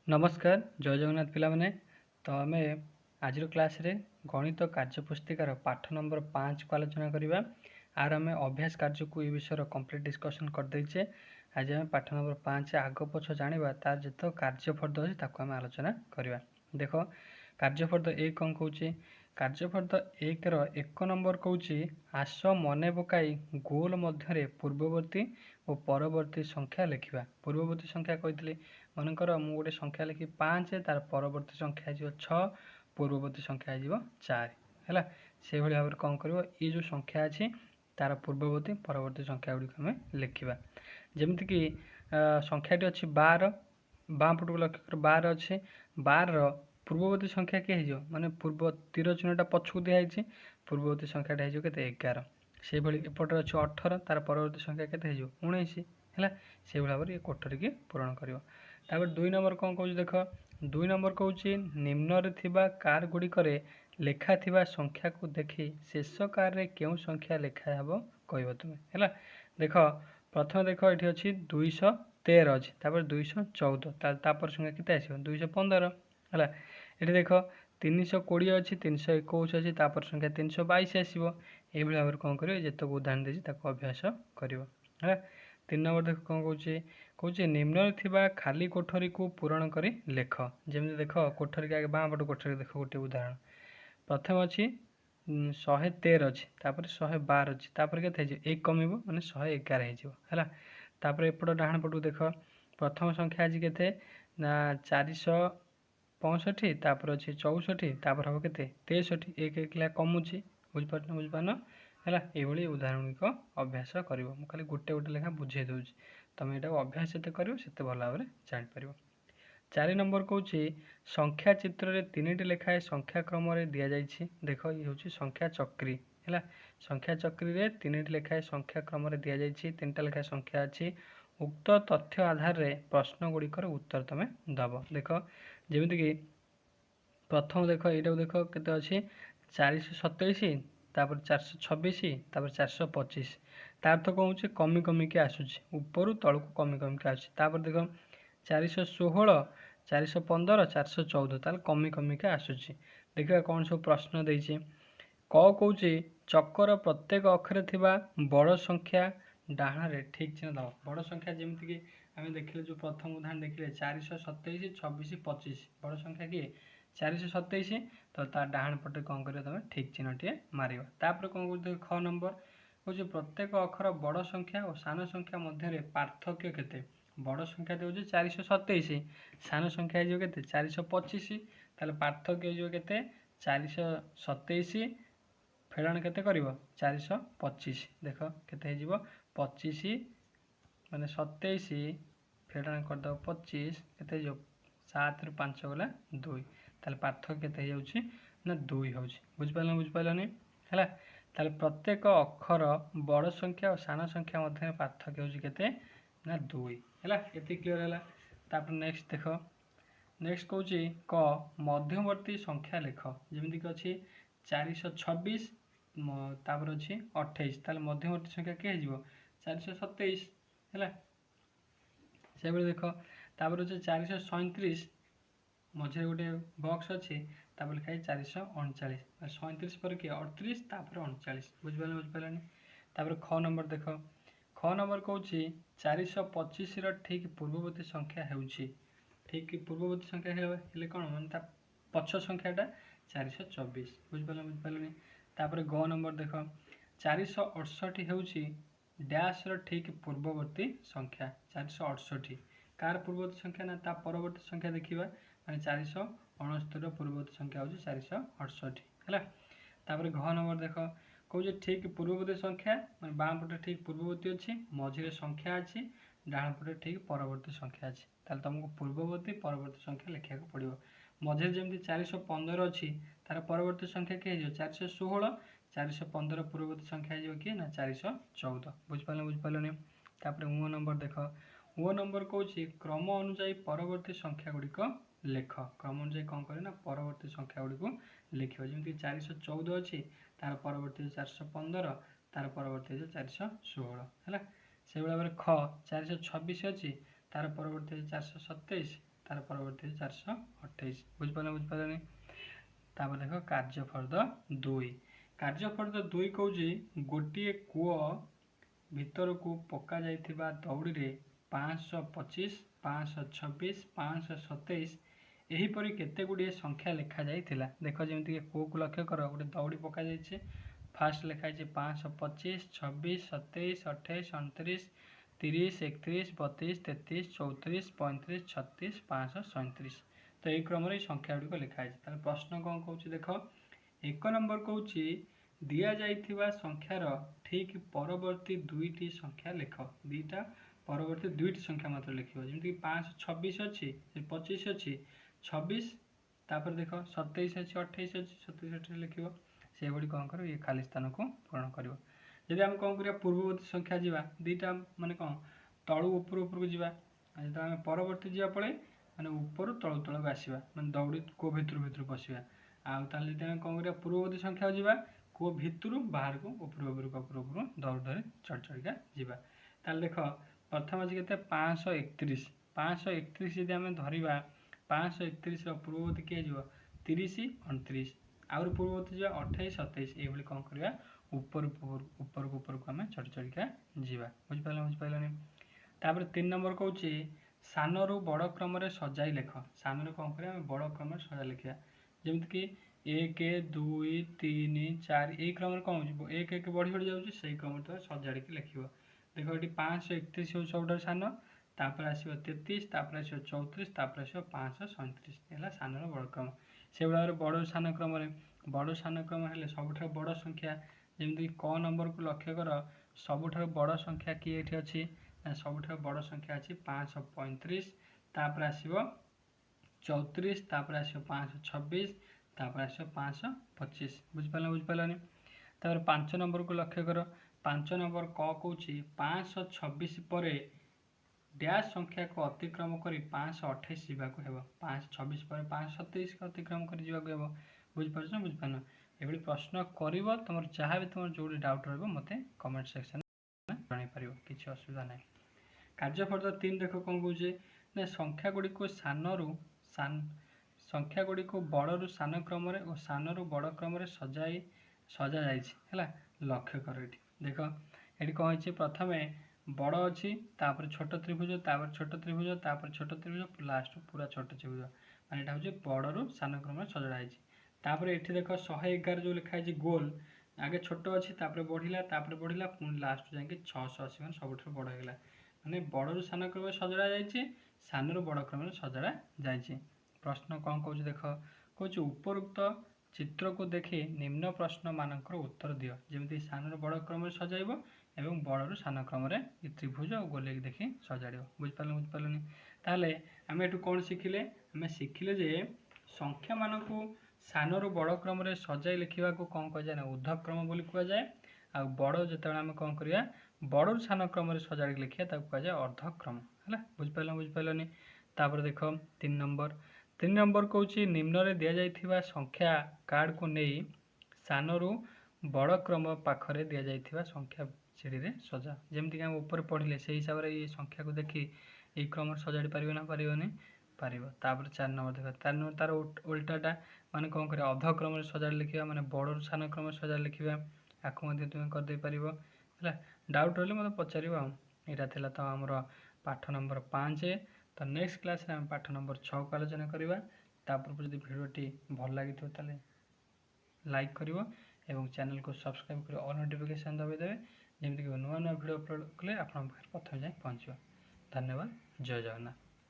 नमस्कार जय जगन्नाथ पिला माने तो आम आज क्लास रे गणित कार्यपुस्तिकार पाठ नंबर 5 को आलोचना करवा आर आम अभ्यास कार्य को ये विषय कंप्लीट डिस्कसन करदेचे। आज आम पाठ नंबर 5 आग पछ जाना तार जो कार्यफर्द अच्छे आम आलोचना करवा। देख कार्यफर्द एक कौन कौच कार्यफर्द एक एक नंबर कौच आस मन पकाई गोल मध्य पूर्ववर्ती और परवर्ती संख्या लिखा। पूर्ववर्ती संख्या कही मनकर मु गोटे संख्या लिखी 5 तार परवर्ती संख्या हो 6 पूर्ववर्ती संख्या हो 4 है से भाव कौन कर ये जो संख्या अच्छी तार पूर्ववर्ती परवर्ती संख्या गुड़िक आम लिखा। जमीक संख्याटी अच्छी 12 बाँ पट को लक्ष्य कर 12 अच्छे 12 पूर्ववर्ती संख्या किए हो माने पूर्व तीर चिन्हटा पछक दिखाई पूर्ववर्ती संख्याटा हो 11 से भाई एपटे अच्छे 18 तार परवर्ती संख्या के 19 है से भाव ये कोठरी की पूरण कर। दुई नंबर कौन कौच देख दुई नंबर कौच निम्न कार गुड़िक लेखा थिबा संख्या को देखी शेष कार रे क्यों संख्या लेखा हे कह तुम्हें है। देख प्रथम देख ये अच्छी 213 अच्छी 214 तापर संख्या केते आसो 215 है। ये देख 320 अच्छी 321 अच्छी तापर संख्या 322 आसो ये भाव कौन कर जितक उदाहरण देती अभ्यास कर। 3 नंबर देख कौन कौच निम्न थिबा खाली कोठरी को पूरण कर लेख। जमी देख कोठरी के आगे बाँ पट कोठरी देख गोटे उदाहरण प्रथम अच्छी 113 अच्छी 112 अच्छी के एक कम मैंने 111 हो। एपट डाण पटू देख प्रथम संख्या आज के 465 तापर अच्छी 64 तापर हम के 63 एक एक कमुची बुझिपार है। ये उदाहरण गुड़िक अभ्यास कर खाली गोटे गोटे लेखा बुझे दूसरी तुम यहाँ अभ्यास जिते कर भल भाव जापर। 4 नंबर कौच संख्या चित्र रे 3टी लेखाएं संख्या क्रम दि जाइए। देख ये हूँ संख्या चक्री है संख्या चक्री रे 3टी लेखाएं संख्या क्रम दि जाइए 3टा लेखाएं संख्या अच्छी उक्त तथ्य आधार रे प्रश्न गुड़िकर उत्तर तुम दब। देख जमीक प्रथम देख यहाँ देख के अच्छी 427 तापर 426 तापर 425 तार तो कौन कमी कमी के आसूस ऊपर तल को कमी कमी के आसूस देख 416 415 414 ताल कमी कमी के आसूस। देखा कौन सब प्रश्न देती क कौच चक्कर प्रत्येक अक्षर थिबा बड़ संख्या डाण रे ठीक चिन्ह दब। बड़ संख्या जमीक आम देखिले जो प्रथम उदाहरण देखिले 427 26 25 बड़ संख्या किए 427 तो तार डाण पटे कौन कर तुम ठीक चिन्ह टे मार। तापर कौन कह ख नंबर कौच प्रत्येक अक्षर बड़ संख्या और सान संख्या मध्य पार्थक्य केते बड़ संख्या हो 427 सान संख्या हो 425 ताले पार्थक्य हो 427 फेड़ाण केते करिवो 425 देख केते हो 25 माने 27 फेड़ाण करद 25 केते हो 7 रु 5 गला 2 ताले पार्थक्य केते हो ना 2 हो बुझिपारनी है। ताले प्रत्येक अक्षर बड़ संख्या और सान संख्या मध्य पार्थक्य हो केते ना 2 है ये क्लीयर है। तापर नेक्स्ट देख नेक्स्ट कौच क मध्यवर्ती संख्या लेख जमीक अच्छी 426 तापर अच्छी 28 ताले मध्यवर्ती संख्या किए हो 427 है से देख तापर अच्छे 437 मझे गोटे बक्स अच्छी तापर लिखाई 439 37 पर किए 38 तापर 39 बुझिपारानी। तापर ख नंबर देख ख नंबर कौच 425 ठीक पूर्ववर्ती संख्या होउछि ठीक पूर्ववर्ती संख्या हेले कौन माने पछ संख्याटा 424 बुझिपारानी। तापर ग नंबर देख 468 होउछि डैश ठीक पूर्ववर्ती संख्या 468 कार पूर्ववर्ती संख्या ना ता परवर्ती संख्या देखिबा माने 469 पूर्ववर्ती संख्या होउछि 468 है। तापर घ नंबर देख कौच ठीक पूर्ववर्ती संख्या माने बाँ पटे ठीक पूर्ववर्ती अच्छी मझे संख्या अच्छी डाण पटे ठीक परवर्ती संख्या अच्छी ताले तुमको पूर्ववर्ती परवर्ती संख्या लिखा पड़ो। मझे जमी 415 अच्छी तार परवर्ती संख्या किए 416 415 पूर्ववर्ती संख्या हो किए ना 414 बुझिपारनी। तापर उ नंबर देख उ नंबर कौच क्रम अनुजाई परवर्ती संख्या गुड़िक लेख क्रम अनुजाई कौन करे ना परवर्ती संख्या गुड़िक लिख जमी 414 अच्छी तार परवर्ती 415 तार परवर्ती 416 है से भाव ख 426 अच्छी तार परवर्ती 427 तार परवर्ती 428 बुझिपारे तापर देख कार्यफर्द 2 कार्यफर्द 2 कौच गोटे कूओ भीतर को पका जाइथिबा दौड़ी रे 525 526 527 एहीपरि केते गुड़िए संख्या लिखा जाइथिला देख जमी कूओ को लक्ष्य कर गोटे दौड़ी पका जाइए फास्ट लिखाई 525 26 27 28 29 30 31 32 33 34 35 36 537 तो यही क्रम संख्या गुड़िक लिखाई तार प्रश्न कौन कौच देख एक नंबर कौच दि जाइथिबा संख्यार ठीक परवर्ती दुईटी संख्या लिख दीटा परवर्ती दुईटी संख्या मात्र लिख जमीक 526 अच्छी 25 अच्छी 26 तापर देख 27 अच्छी 28 अच्छी 27 28 लिख से गुड़ी कौन कर ये खाली स्थान को पूरण कर जदि आम कौन कर पूर्ववर्ती संख्या जावा दीटा माने कौन तलू उपर उपर को जावा जो आम परवर्ती जावा पड़े माने ऊपर तलू तलू आसवा माने दौड़ी को भितर पशिया आउ ताले जदि आम कौन कर पूर्ववर्ती संख्या जावा को भितर बाहर को ऊपर दौड़ धरी चढ़ चढ़िका जावा ताले देख प्रथम अच्छे के 531 531 जब आम धरवा 531 पूर्ववर्ती किए जो 30 29 आउर पूर्ववर्ती जो 28 27 ये कौन करवा ऊपर को आम चढ़ चढ़िका जावा बुझिपारे तापर 3 नंबर कौच सान रु बड़ क्रम सजाई लिख सान कौन कर बड़ क्रम सजा लिखा जमीक 1 2 3 4 यही क्रम कौन हो 1 1 बढ़ी बढ़ी जाऊँगी से क्रम तो सजाड़ी लिख देख ये 531 हूँ सबुठ सान तापर आसो 33 तापर आसो 34 तापर आसो 537 है सान बड़ क्रम से भाव में बड़ सान क्रम है सबुठ बड़ संख्या जमीक क नंबर को लक्ष्य कर सबुठ बड़ संख्या किए ये अच्छी सबुठ बड़ संख्या अच्छी 535 तापर आसो 34 तापर आसो 526 तापर आसो 525 बुझिपारे तापर 5 नंबर को लक्ष्य कर 5 नंबर क कौच 526 पर डैश संख्या को अतिक्रम कर 528 जावाक हेब 526 पर 527 को अतिक्रम कर जावाक हेब बुझिपार बुझिपार ये प्रश्न कर तुम जहाँ भी तुम जो डाउट रही मत कमेंट सेक्शन में जन किसी असुविधा ना कार्यफर्द 3 देख कौन कौचे संख्या गुड़ी को संख्या गुड़ी को बड़ सान क्रम और सान रु बड़ क्रम सजा जाए लक्ष्य कर देख ये कौन हो प्रथम बड़ अच्छी तापर छोट त्रिभुज तापर छोट त्रिभुज तापर छोट त्रिभुज लास्ट पूरा छोट त्रिभुज माने एटा होची बड़ रु सान क्रम सजड़ा है तापर एठी देख 111 जो लिखा है गोल आगे छोट अच्छी तापर बढ़िला पुणी लास्ट जाके 680 मान सबुठ बड़ होगा माने बड़ रु सान क्रम सजड़ा जाए सान रु बड़ क्रम सजड़ा जाए प्रश्न कौन कौच देख कौच उपरोक्त चित्र को देखी निम्न प्रश्न मानकर उत्तर दियो जमी सान रु बड़ क्रम सजाइब एवं बड़ रु सान क्रम त्रिभुज और गोले देखी सजाड़ बुझिपारे ताहले आम एठू कौन शिखिले आम शिखिले जे संख्या मान को सान रु बड़ क्रम सजाई लिखा को कौन कह जाए ऊर्ध्व क्रम बोली कह जाए आ बड़ जो आम कौन करिया बड़ रु सान क्रम सजाड़ी लिखा कह जाए अर्ध क्रम है बुझिपारे तापर देख 3 नंबर कौच निम्न रे दि जाइथिबा संख्या कार्ड को नहीं सान रु बड़ क्रम पाखरे दि जाइथिबा संख्या सीढ़ी रे सजा जमीक आम ऊपर पढ़ले से हिसाब से ये संख्या को देखी ये क्रम सजाड़ी पार ना पारनी पार तापर 4 नंबर देख 4 नंबर तार उल्टाटा माने कौन कर अध क्रम सजाड़ लिखा माने बड़ सान क्रम सजाड़ लिखा आपको तुम करदे पार है डाउट रही मतलब पचार यहाँ था तो आमर पाठ नंबर 5 तो नेक्स्ट क्लास रे हम पाठ नंबर 6 को आलोचना करवा तापर जब भिडियोटी भल लगी ताले लाइक करिवो एवं चैनल को सब्सक्राइब कर ऑल नोटिफिकेशन दबाई देवे जमीक नुआ नुआ भिडियो अपलोड कले आप प्रथम जाए पहुँचो। धन्यवाद। जय जगन्नाथ।